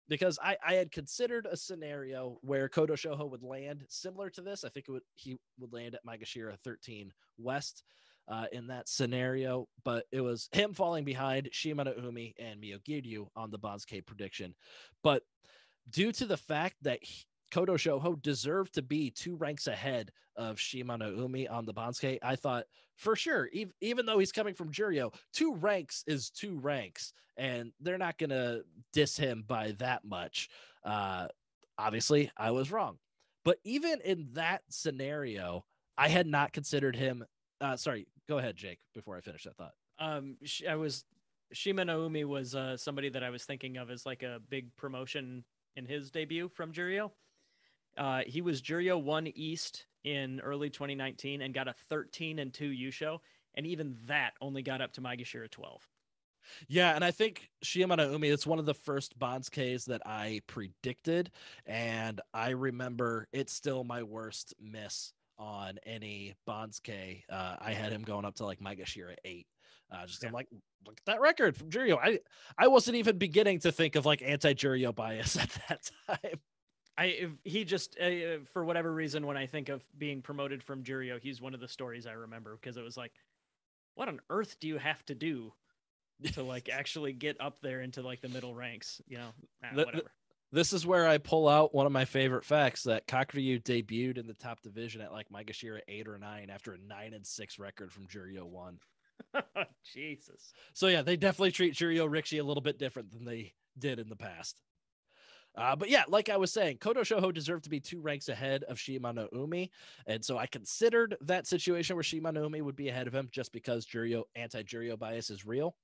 Because I had considered a scenario where Koto Shoho would land similar to this. I think he would land at Maigashira 13 West. In that scenario, but it was him falling behind Shima no Umi and Miyogiryu on the Banzuke prediction. But due to the fact that Koto Shoho deserved to be 2 ranks ahead of Shima no Umi on the Banzuke, I thought for sure, even though he's coming from Juryo, 2 ranks is 2 ranks, and they're not going to diss him by that much. Obviously, I was wrong. But even in that scenario, I had not considered him. Sorry, go ahead, Jake, before I finish that thought. Shima no Umi was somebody that I was thinking of as like a big promotion in his debut from Juryo. He was Juryo 1 East in early 2019 and got a 13-2 Yusho, and even that only got up to Maigashira 12. Yeah, and I think Shima no Umi, it's one of the first Banzukes that I predicted, and I remember it's still my worst miss on any Banzuke. I had him going up to like Maigashira 8. I'm like, look at that record from Juryo. I wasn't even beginning to think of like anti-Juryo bias at that time. He just for whatever reason, when I think of being promoted from Juryo, he's one of the stories I remember, because it was like, what on earth do you have to do to like actually get up there into like the middle ranks? Whatever. This is where I pull out one of my favorite facts, that Kakuryu debuted in the top division at like Maigashira 8 or 9 after a 9-6 record from Juryo 1. Jesus. So yeah, they definitely treat Juryo Rikishi a little bit different than they did in the past. But yeah, like I was saying, Koto Shoho deserved to be 2 ranks ahead of Shima no Umi. And so I considered that situation where Shima no Umi would be ahead of him just because anti-Juryo bias is real.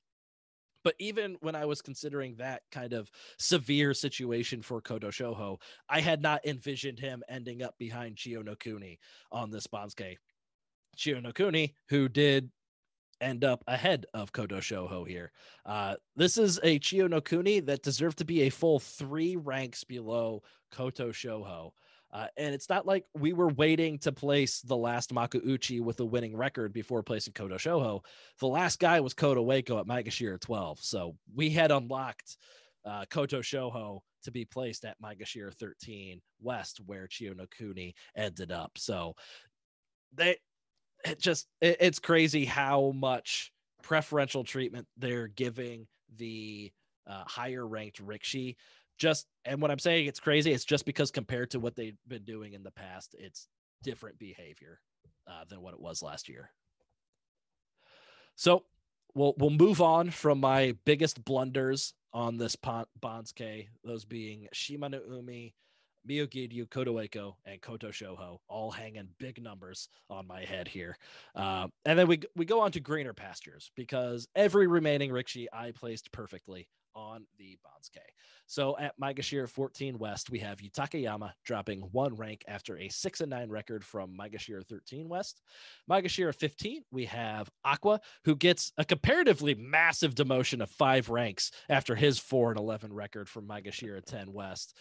But even when I was considering that kind of severe situation for Koto Shoho, I had not envisioned him ending up behind Chiyo no Kuni on this Banzuke. Chiyo no Kuni, who did end up ahead of Koto Shoho here. This is a Chiyo no Kuni that deserved to be a full 3 ranks below Koto Shoho. And it's not like we were waiting to place the last Makuuchi with a winning record before placing Koto Shoho. The last guy was Kotoeko at Maigashira 12. So we had unlocked Koto Shoho to be placed at Maigashira 13 West, where Chiyo no Kuni ended up. So it's crazy how much preferential treatment they're giving the higher ranked Rikishi. And when I'm saying it's crazy, it's just because compared to what they've been doing in the past, it's different behavior than what it was last year. So we'll move on from my biggest blunders on this Banzuke, those being Shima no Umi, Miyogiryu, Kotoeko, and Koto Shoho, all hanging big numbers on my head here. And then we go on to greener pastures because every remaining Rikishi I placed perfectly on the Banzuke. So at Maigashira 14 West, we have Yutakayama dropping 1 rank after a 6-9 record from Maigashira 13 West. Maigashira 15, we have Aqua, who gets a comparatively massive demotion of 5 ranks after his 4-11 record from Maigashira 10 West.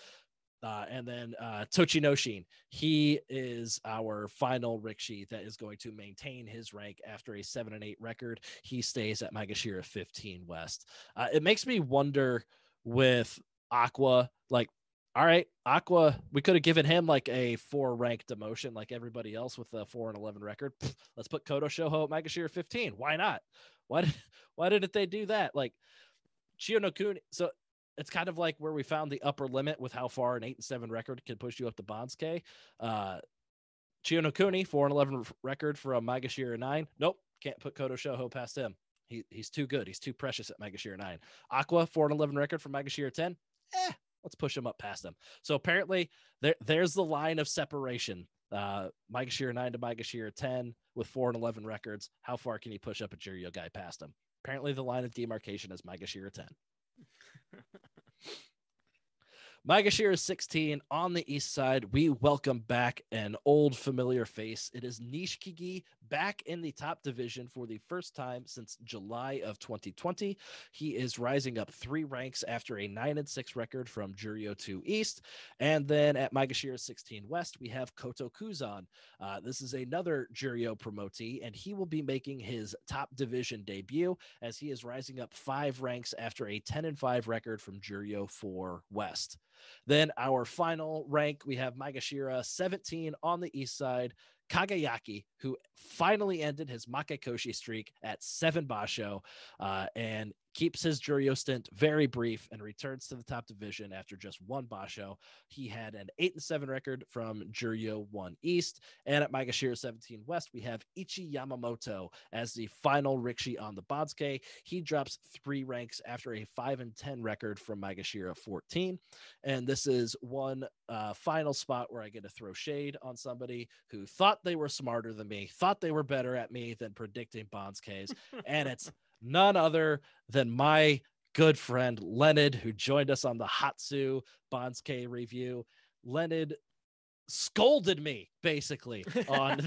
And then Tochinoshin, he is our final Rikishi that is going to maintain his rank after a 7-8 record. He stays at Maigashira 15 West. It makes me wonder with Aqua, like, all right, Aqua, we could have given him like a 4-rank demotion like everybody else with a 4-11 record. Let's put Koto Shoho at Maigashira 15. Why not? Why didn't they do that? Like Chiyo no Kuni, so it's kind of like where we found the upper limit with how far an 8-7 record can push you up to Banzuke. Chiyo no Kuni, 4-11 record from Maigashira 9. Nope, can't put Koto Shoho past him. He's too good. He's too precious at Maigashira 9. Aqua, 4-11 record from Maigashira 10. Let's push him up past him. So apparently there's the line of separation. Maigashira 9 to Maigashira 10 with 4-11 records. How far can you push up a Juryo guy past him? Apparently the line of demarcation is Maigashira 10. Maigashira 16 on the east side. We welcome back an old familiar face. It is Nishikigi back in the top division for the first time since July of 2020. He is rising up 3 ranks after a 9-6 record from Juryo 2 East. And then at Maigashira 16 West, we have Koto Kuzan. This is another Juryo promotee, and he will be making his top division debut as he is rising up 5 ranks after a 10-5 record from Juryo 4 West. Then our final rank, we have Maigashira 17 on the east side. Kagayaki, who finally ended his Makekoshi streak at 7 basho and keeps his Juryo stint very brief and returns to the top division after just 1 basho. He had an 8-7 record from Juryo 1 East. And at Maigashira 17 West, we have Ichi Yamamoto as the final Rikishi on the Banzuke. He drops 3 ranks after a 5-10 record from Maigashira 14. And this is one final spot where I get to throw shade on somebody who thought they were smarter than me, thought they were better at me than predicting Banzukes. And it's none other than my good friend Leonard, who joined us on the Hatsu Banzuke review. Leonard scolded me basically on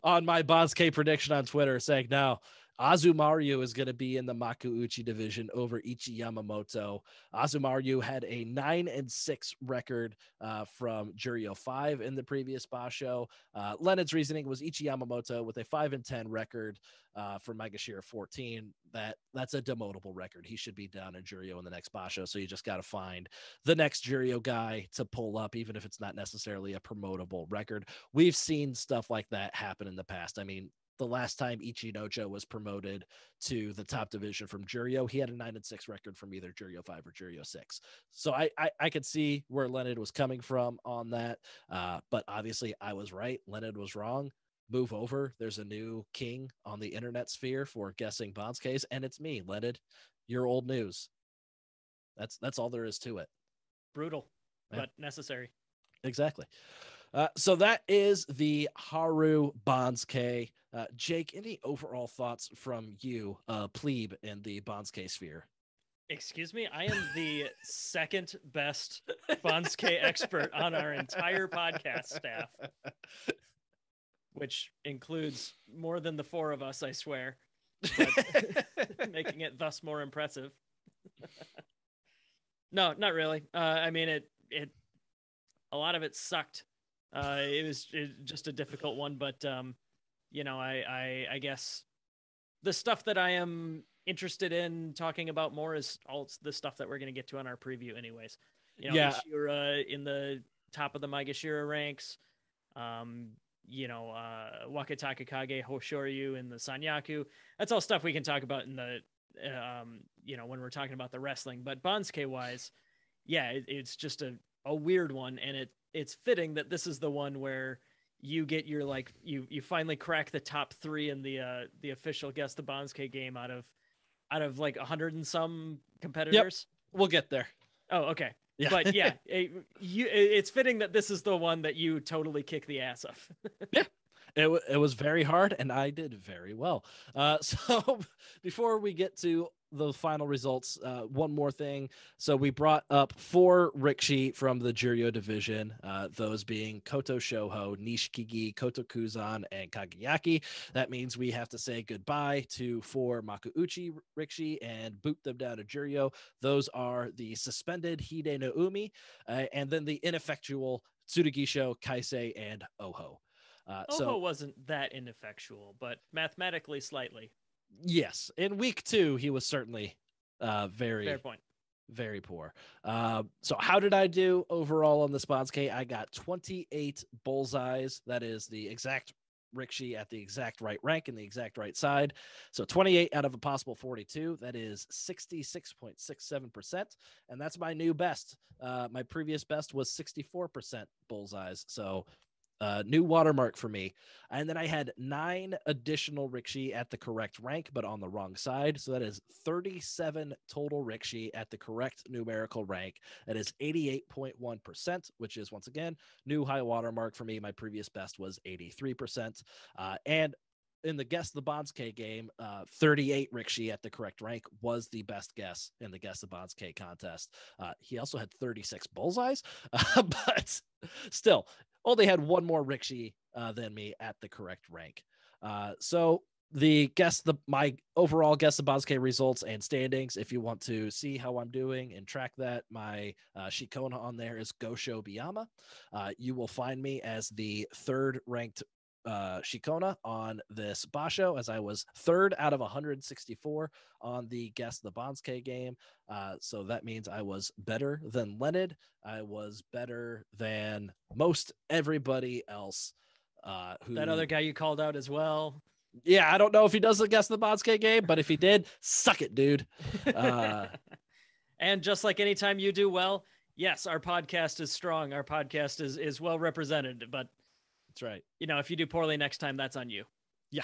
on my Banzuke prediction on Twitter, saying, "No, Azumaryu is going to be in the Makuuchi division over Ichi Yamamoto." Azumaryu had a 9-6 record from Juryo 5 in the previous basho. Leonard's reasoning was Ichi Yamamoto with a 5-10 record from Maigashira 14. That's a demotable record. He should be down in Juryo in the next basho. So you just got to find the next Juryo guy to pull up, even if it's not necessarily a promotable record. We've seen stuff like that happen in the past. I mean, the last time Ichi Nojo was promoted to the top division from Juryo, he had a 9-6 record from either Juryo 5 or Juryo 6. So I could see where Leonard was coming from on that. But obviously I was right. Leonard was wrong. Move over. There's a new king on the internet sphere for guessing Banzukes, and it's me, Leonard. You're old news. That's all there is to it. Brutal, but necessary. Exactly. So that is the Haru Banzuke. Jake, any overall thoughts from you, plebe in the Banzuke sphere? Excuse me, I am the second best Banzuke expert on our entire podcast staff, which includes more than the 4 of us, I swear, but making it thus more impressive. No, not really. I mean, it a lot of it sucked. It was just a difficult one, but you know, I guess the stuff that I am interested in talking about more is all the stuff that we're going to get to on our preview anyways. You know, yeah. Ishira in the top of the Maigashira ranks, you know, Wakataka Kage Hoshoryu in the Sanyaku. That's all stuff we can talk about in the, you know, when we're talking about the wrestling. But Banzuke wise, yeah, it's just a weird one, and it's fitting that this is the one where, you get your like you finally crack the top 3 in the official Guess the Banzuke game out of like 100 and some competitors. Yep. We'll get there. Oh, okay. Yeah. But yeah, it's fitting that this is the one that you totally kick the ass of. Yeah. It was very hard, and I did very well. So before we get to the final results, one more thing. So we brought up 4 Rikishi from the Juryo division, those being Koto Shoho, Nishikigi, Kotokuzan, and Kagayaki. That means we have to say goodbye to 4 Makuuchi Rikishi and boot them down to Juryo. Those are the suspended Hide no Umi, and then the ineffectual Tsurugisho, Kaisei, and Oho. Oho wasn't that ineffectual, but mathematically slightly. Yes, in week 2 he was certainly very fair point, very poor. So how did I do overall on the Banzuke? I got 28 bullseyes. That is the exact Rikishi at the exact right rank and the exact right side. So 28 out of a possible 42. That is 66.67%, and that's my new best. My previous best was 64% bullseyes. So new watermark for me. And then I had 9 additional Rikishi at the correct rank, but on the wrong side. So that is 37 total Rikishi at the correct numerical rank. That is 88.1%, which is, once again, new high watermark for me. My previous best was 83%. And in the Guess the Banzuke game, 38 Rikishi at the correct rank was the best guess in the Guess the Banzuke contest. He also had 36 bullseyes, but still only had 1 more Rikishi than me at the correct rank. So my overall Guess the Banzuke results and standings, if you want to see how I'm doing and track that, my Shikona on there is Gosho Biyama. You will find me as the 3rd ranked Shikona on this Basho, as I was 3rd out of 164 on the Guess the Banzuke game. So that means I was better than Leonid. I was better than most everybody else. That other guy you called out as well. Yeah, I don't know if he does the Guess the Banzuke game, but if he did, suck it, dude. And just like anytime you do well, yes, our podcast is strong. Our podcast is well represented, but that's right. If you do poorly next time, that's on you. Yeah.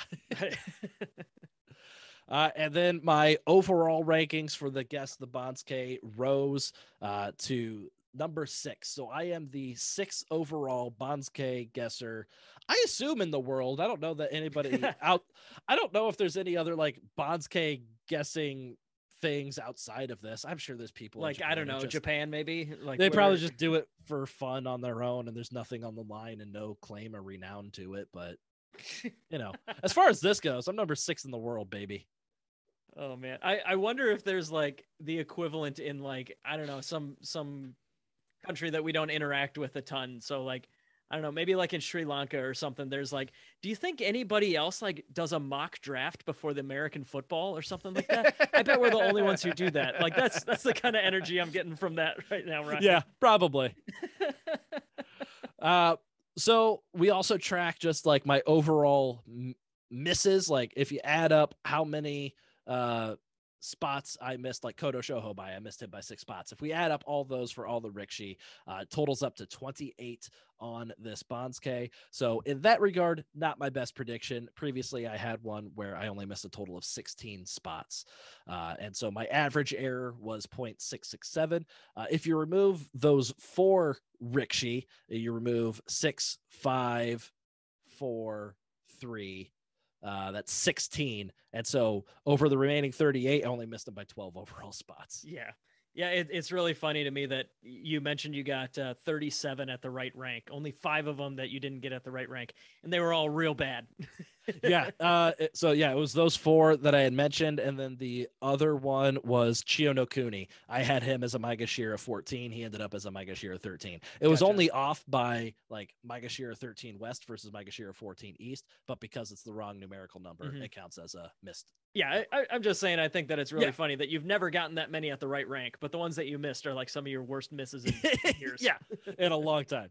And then my overall rankings for the Guess the Banzuke rose to number 6. So I am the 6th overall Banzuke guesser, I assume, in the world. I don't know that anybody out. I don't know if there's any other like Banzuke guessing things outside of this. I'm sure there's people like, I don't know, Japan maybe. Like they probably just do it for fun on their own, and there's nothing on the line and no claim or renown to it. But as far as this goes, I'm number 6 in the world, baby. Oh man, I wonder if there's like the equivalent in like, I don't know, some country that we don't interact with a ton. So like, I don't know, maybe like in Sri Lanka or something, there's like, do you think anybody else like does a mock draft before the American football or something like that? I bet we're the only ones who do that. Like that's the kind of energy I'm getting from that right now, right? Yeah, probably. So we also track just like my overall misses. Like if you add up how many spots I missed, like Koto Shoho I missed him by 6 spots. If we add up all those for all the Rikishi, totals up to 28 on this Banzuke. So in that regard, not my best prediction. Previously, I had one where I only missed a total of 16 spots. And so my average error was 0.667. If you remove those 4 Rikishi, you remove 6, 5, 4, 3, that's 16. And so over the remaining 38, I only missed them by 12 overall spots. Yeah. It's really funny to me that you mentioned you got 37 at the right rank, only 5 of them that you didn't get at the right rank, and they were all real bad. Yeah. It was those 4 that I had mentioned. And then the other one was Chiyo Kuni. I had him as a Maigashira 14. He ended up as a Maigashira 13. It was only off by like Maigashira 13 West versus Maigashira 14 East, but because it's the wrong numerical number, it counts as a missed. Yeah, I'm just saying, I think that it's really funny that you've never gotten that many at the right rank, but the ones that you missed are like some of your worst misses in years. Yeah, in a long time.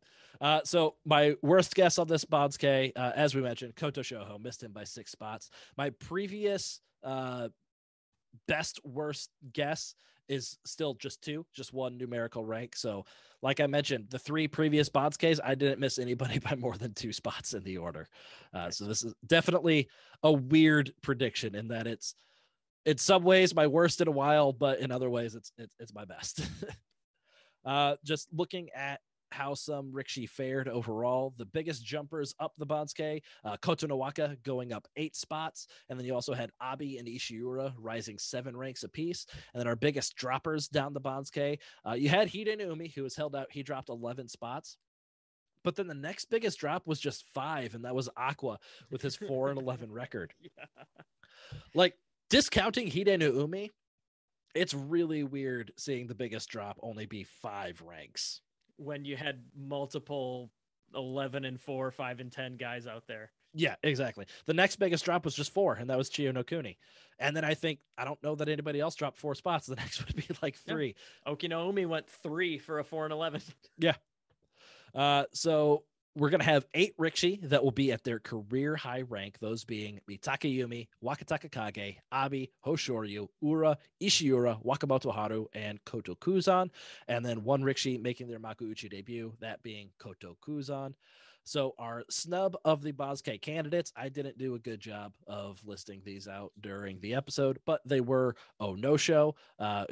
So my worst guess on this Banzuke, as we mentioned, Koto Shoho, missed him by 6 spots. My previous best worst guess is still just one numerical rank. So like I mentioned, the 3 previous Banzuke, I didn't miss anybody by more than 2 spots in the order. So this is definitely a weird prediction in that it's in some ways my worst in a while, but in other ways it's my best. Just looking at how some Rikishi fared overall, the biggest jumpers up the Banzuke, Kotonowaka going up 8 spots, and then you also had Abi and Ishiura rising 7 ranks apiece. And then our biggest droppers down the Banzuke, you had Hiden Umi, who was held out. He dropped 11 spots. But then the next biggest drop was just 5, and that was Aqua with his 4-11 record. Yeah. Like, discounting Hiden Umi, it's really weird seeing the biggest drop only be 5 ranks. When you had multiple 11 and 4, 5 and 10 guys out there. Yeah, exactly. The next biggest drop was just 4, and that was Chiyo no Kuni. And then I don't know that anybody else dropped 4 spots. The next would be like 3. Yeah. Okinoumi went 3 for a 4 and 11. Yeah. So we're going to have 8 Rikishi that will be at their career high rank, those being Mitakayumi, Wakataka Kage, Abi, Hoshoryu, Ura, Ishiura, Wakamoto Haru, and Koto Kuzan. And then 1 Rikishi making their Makuuchi debut, that being Koto Kuzan. So our snub of the Banzuke candidates, I didn't do a good job of listing these out during the episode, but they were Onosho,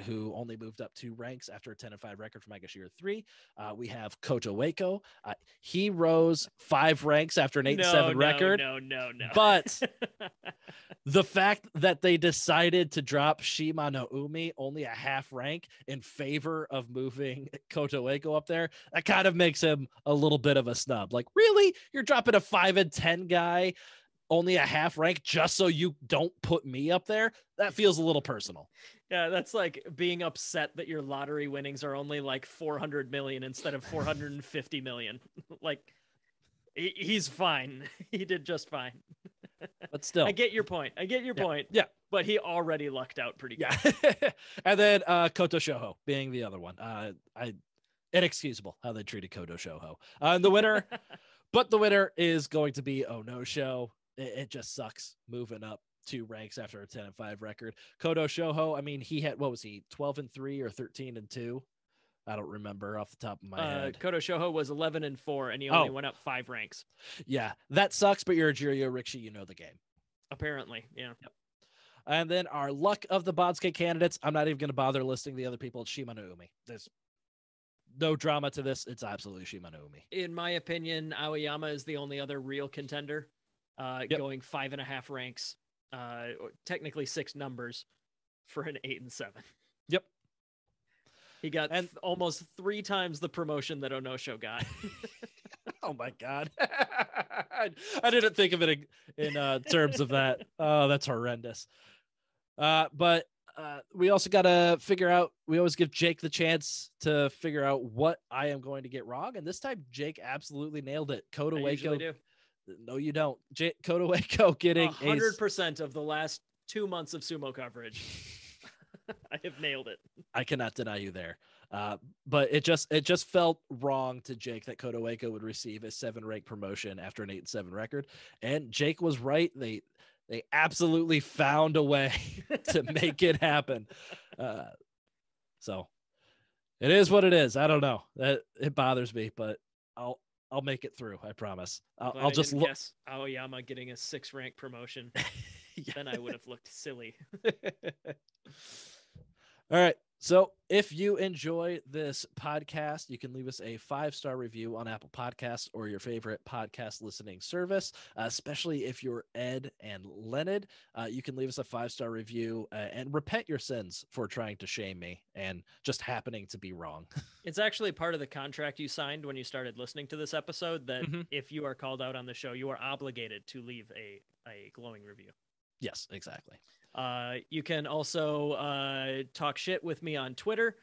who only moved up 2 ranks after a 10-5 record for Maigashira 3. We have Kotoeko. He rose 5 ranks after an 8-7 record. No. But the fact that they decided to drop Shima no Umi only a half rank in favor of moving Kotoeko up there, that kind of makes him a little bit of a snub. Like, really? You're dropping a 5 and 10 guy only a half rank just so you don't put me up there? That feels a little personal. Yeah, that's like being upset that your lottery winnings are only like 400 million instead of 450 million. Like, he's fine. He did just fine. But still, I get your point. Yeah. But he already lucked out pretty good. Yeah. And then Koto Shoho being the other one. Inexcusable how they treated Koto Shoho. And the winner, but the winner is going to be Onosho. It just sucks moving up 2 ranks after a 10-5 record. Koto Shoho, I mean, he had, what was he, 12-3 or 13-2? I don't remember off the top of my head. Koto Shoho was 11 and 4, and he only went up 5 ranks. Yeah, that sucks, but you're a Jiryo Rikishi, you know the game. Apparently, yeah. Yep. And then our luck of the Banzuke candidates, I'm not even going to bother listing the other people. It's Shima no Umi. There's no drama to this. It's absolutely Shima no Umi. In my opinion, Aoyama is the only other real contender, going 5.5 ranks, technically 6 numbers for an 8 and 7. Yep. He got almost 3 times the promotion that Onosho got. Oh my God. I didn't think of it in terms of that. Oh, that's horrendous. But we also got to figure out, we always give Jake the chance to figure out what I am going to get wrong. And this time Jake absolutely nailed it. Kotoeko. No, you don't. Kotoeko getting 100% of the last 2 months of sumo coverage. I have nailed it. I cannot deny you there. But it just felt wrong to Jake that Kotoeko would receive a 7-rank promotion after an 8-7 record. And Jake was right. They absolutely found a way to make it happen. So it is what it is. I don't know. It bothers me, but I'll make it through. I promise. I'll just guess Aoyama getting a 6-rank promotion. Yeah. Then I would have looked silly. All right. So if you enjoy this podcast, you can leave us a 5-star review on Apple Podcasts or your favorite podcast listening service, especially if you're Ed and Leonard. You can leave us a 5-star review and repent your sins for trying to shame me and just happening to be wrong. It's actually part of the contract you signed when you started listening to this episode that if you are called out on the show, you are obligated to leave a glowing review. Yes, exactly. You can also talk shit with me on Twitter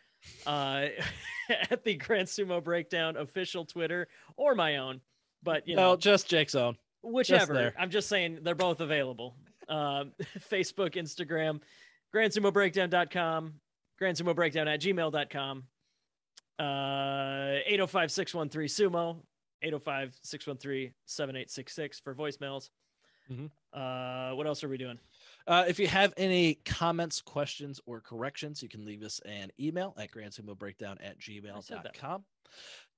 at the Grand Sumo Breakdown official Twitter or my own. But, you know, just Jake's own. Whichever. I'm just saying they're both available. Facebook, Instagram, GrandSumoBreakdown.com, GrandSumoBreakdown@gmail.com, 805-613-SUMO, 805-613-7866 for voicemails. What else are we doing? If you have any comments, questions, or corrections, you can leave us an email at grandsumobreakdown@gmail.com.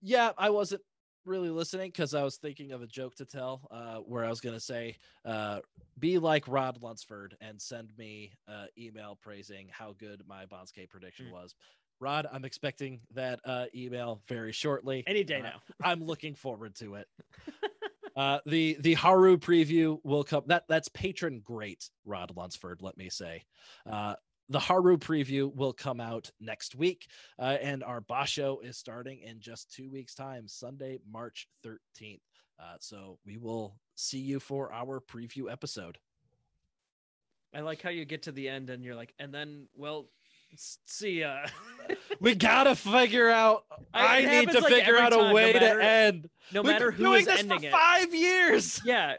Yeah, I wasn't really listening because I was thinking of a joke to tell where I was going to say, be like Rod Lunsford and send me email praising how good my Banzuke prediction was. Rod, I'm expecting that email very shortly. Any day now. I'm looking forward to it. The Haru preview will come. That's patron great, Rod Lunsford, let me say. The Haru preview will come out next week, and our Basho is starting in just 2 weeks' time, Sunday, March 13th. So we will see you for our preview episode. I like how you get to the end and you're like, and then, well, see ya. We gotta figure out. I need to figure out a way to end. No matter who is ending it. 5 years. Yeah,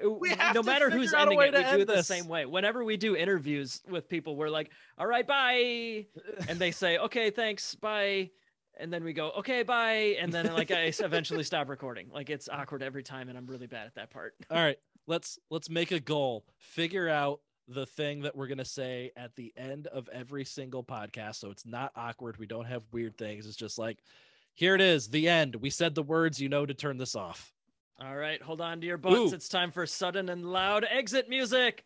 no matter who's ending it, we do it the same way. Whenever we do interviews with people, we're like, "All right, bye," and they say, "Okay, thanks, bye," and then we go, "Okay, bye," and then like I eventually stop recording. Like it's awkward every time, and I'm really bad at that part. All right, let's make a goal. Figure out the thing that we're going to say at the end of every single podcast. So it's not awkward. We don't have weird things. It's just like, here it is, the end. We said the words, to turn this off. All right. Hold on to your butts. It's time for sudden and loud exit music.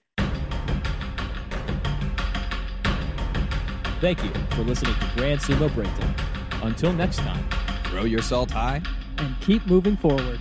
Thank you for listening to Grand Sumo Breakdown. Until next time, Throw your salt high and keep moving forward.